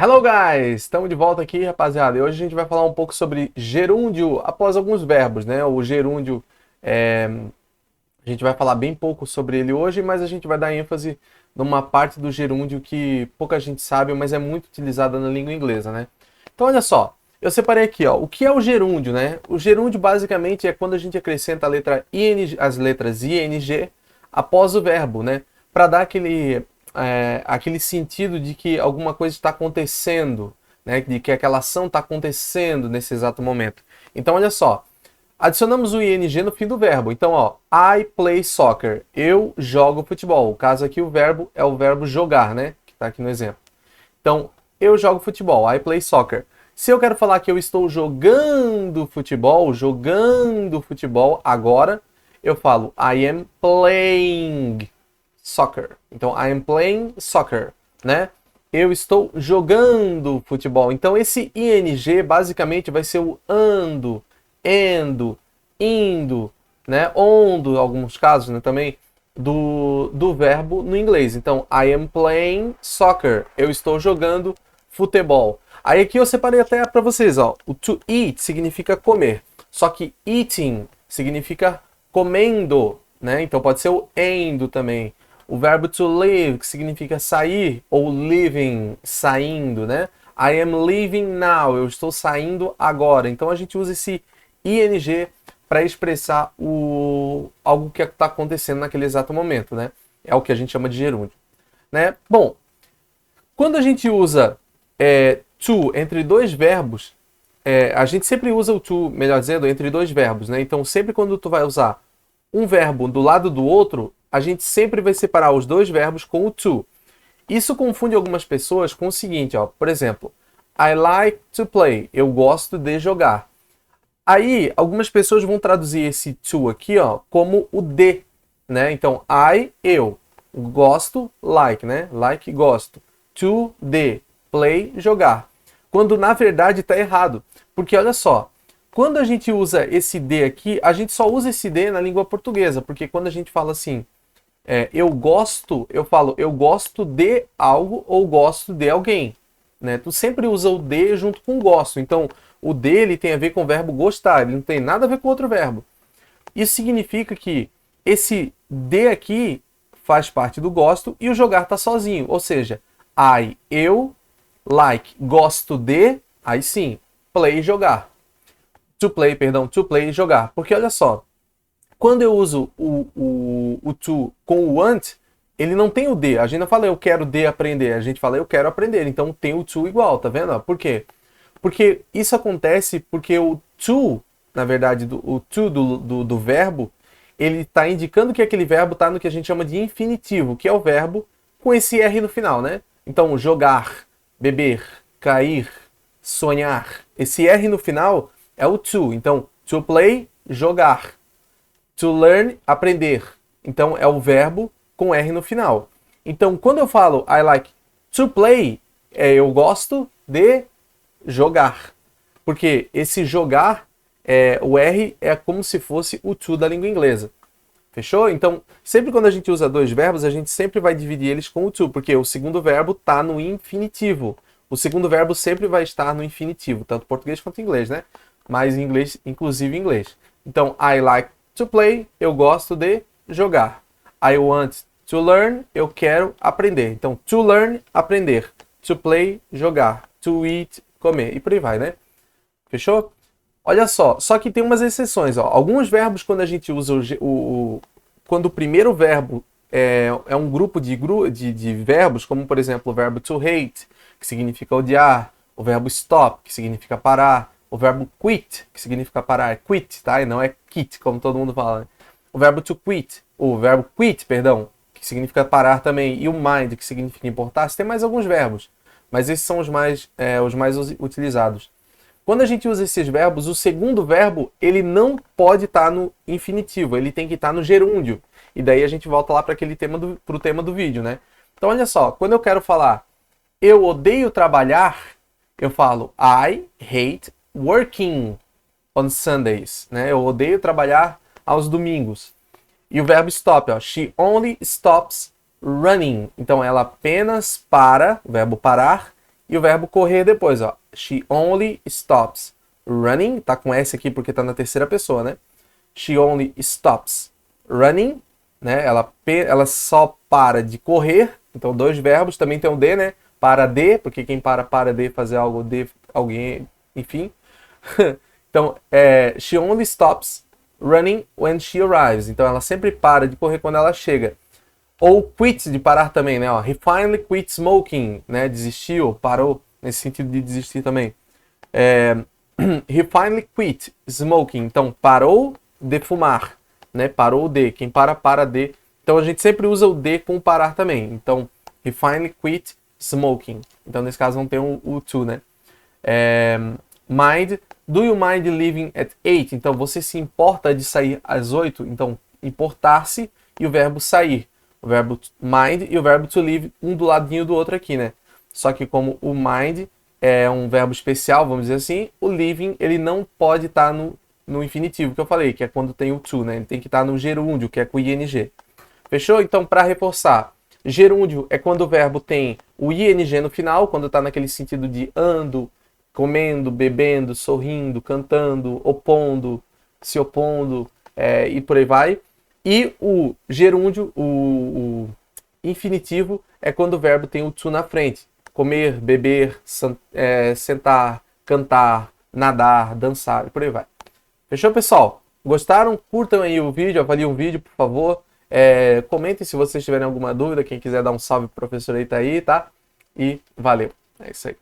Hello guys! Estamos de volta aqui, rapaziada. E hoje a gente vai falar um pouco sobre gerúndio após alguns verbos, né? O gerúndio, a gente vai falar bem pouco sobre ele hoje, mas a gente vai dar ênfase numa parte do gerúndio que pouca gente sabe, mas é muito utilizada na língua inglesa, né? Então olha só, eu separei aqui, ó, o que é o gerúndio, né? O gerúndio basicamente é quando a gente acrescenta a letra ing, as letras ing após o verbo, né? Para dar aquele sentido de que alguma coisa está acontecendo, né? De que aquela ação está acontecendo nesse exato momento. Então, olha só, adicionamos o ing no fim do verbo. Então, ó, I play soccer. Eu jogo futebol. O caso aqui, o verbo é o verbo jogar, né? Que está aqui no exemplo. Então, eu jogo futebol. I play soccer. Se eu quero falar que eu estou jogando futebol agora, eu falo I am playing soccer. Então, I am playing soccer, né? Eu estou jogando futebol. Então, esse ing basicamente vai ser o ando, endo, indo, né? Ondo, em alguns casos, né? Também do verbo no inglês. Então, I am playing soccer. Eu estou jogando futebol. Aí aqui eu separei até para vocês, ó. O to eat significa comer. Só que eating significa comendo, né? Então pode ser o endo também. O verbo to leave, que significa sair, ou living, saindo, né? I am leaving now, eu estou saindo agora. Então a gente usa esse ing para expressar algo que está acontecendo naquele exato momento, né? É o que a gente chama de gerúndio, né? Bom, quando a gente usa to entre dois verbos, a gente sempre usa o to, melhor dizendo, entre dois verbos, né? Então sempre quando tu vai usar um verbo do lado do outro, a gente sempre vai separar os dois verbos com o to. Isso confunde algumas pessoas com o seguinte, ó, por exemplo, I like to play, eu gosto de jogar. Aí, algumas pessoas vão traduzir esse to aqui, ó, como o de, né? Então, eu, gosto, like, né? Like, gosto. To, de, play, jogar. Quando, na verdade, está errado. Porque, olha só, quando a gente usa esse de aqui, a gente só usa esse de na língua portuguesa. Porque quando a gente fala assim, eu gosto, eu falo, eu gosto de algo ou gosto de alguém, né? Tu sempre usa o de junto com o gosto. Então, o de ele tem a ver com o verbo gostar, ele não tem nada a ver com outro verbo. Isso significa que esse de aqui faz parte do gosto e o jogar está sozinho. Ou seja, eu, like, gosto de, aí sim, play, jogar. To play, jogar. Porque olha só, quando eu uso o to com o want, ele não tem o de. A gente não fala eu quero de aprender, a gente fala eu quero aprender. Então tem o to igual, tá vendo? Por quê? Porque isso acontece porque o to, na verdade, o to do verbo, ele está indicando que aquele verbo está no que a gente chama de infinitivo, que é o verbo com esse R no final, né? Então, jogar, beber, cair, sonhar. Esse R no final é o to. Então, to play, jogar. To learn, aprender. Então, é o verbo com R no final. Então, quando eu falo I like to play, eu gosto de jogar. Porque esse jogar, o R é como se fosse o to da língua inglesa. Fechou? Então, sempre quando a gente usa dois verbos, a gente sempre vai dividir eles com o to, porque o segundo verbo está no infinitivo. O segundo verbo sempre vai estar no infinitivo, tanto português quanto inglês, né? Mas em inglês, inclusive em inglês. Então, I like to play, eu gosto de jogar. I want to learn, eu quero aprender. Então, to learn, aprender. To play, jogar. To eat, comer. E por aí vai, né? Fechou? Olha só que tem umas exceções. Ó. Alguns verbos, quando a gente usa quando o primeiro verbo é um grupo de verbos, como por exemplo o verbo to hate, que significa odiar, o verbo stop, que significa parar, o verbo quit, que significa parar, é quit, tá? E não é quit, como todo mundo fala. Né? O verbo to quit, o verbo quit, perdão, que significa parar também, e o mind, que significa importar. Tem mais alguns verbos, mas esses são os mais utilizados. Quando a gente usa esses verbos, o segundo verbo, ele não pode estar no infinitivo, ele tem que estar no gerúndio. E daí a gente volta lá para o tema do vídeo, né? Então, olha só, quando eu quero falar eu odeio trabalhar, eu falo I hate working on Sundays, né? Eu odeio trabalhar aos domingos. E o verbo stop, ó, she only stops running. Então, ela apenas para, o verbo parar, e o verbo correr depois, ó. She only stops running, tá com S aqui porque tá na terceira pessoa, né? She only stops running, né? Ela só para de correr, então dois verbos, também tem o de, né? Para de, porque quem para de fazer algo, de alguém, enfim. Então, she only stops running when she arrives. Então, ela sempre para de correr quando ela chega. Ou quit, de parar também, né? Ó, he finally quit smoking, né? Desistiu, parou, nesse sentido de desistir também. He finally quit smoking. Então, parou de fumar, né? Parou de. Quem para de. Então, a gente sempre usa o de com parar também. Então, he finally quit smoking. Então, nesse caso, não tem o to, né? Mind. Do you mind leaving at 8? Então, você se importa de sair às 8? Então, importar-se e o verbo sair. O verbo mind e o verbo to leave, um do ladinho do outro aqui, né? Só que como o mind é um verbo especial, vamos dizer assim, o leaving, ele não pode estar no infinitivo que eu falei, que é quando tem o to, né? Ele tem que estar no gerúndio, que é com ing. Fechou? Então, para reforçar, gerúndio é quando o verbo tem o ing no final, quando está naquele sentido de ando, comendo, bebendo, sorrindo, cantando, opondo, se opondo, e por aí vai. E o gerúndio, o infinitivo, é quando o verbo tem o to na frente. Comer, beber, sentar, cantar, nadar, dançar, e por aí vai. Fechou, pessoal? Gostaram? Curtam aí o vídeo, avaliem o vídeo, por favor. Comentem se vocês tiverem alguma dúvida. Quem quiser dar um salve pro professor aí tá aí, tá? E valeu. É isso aí.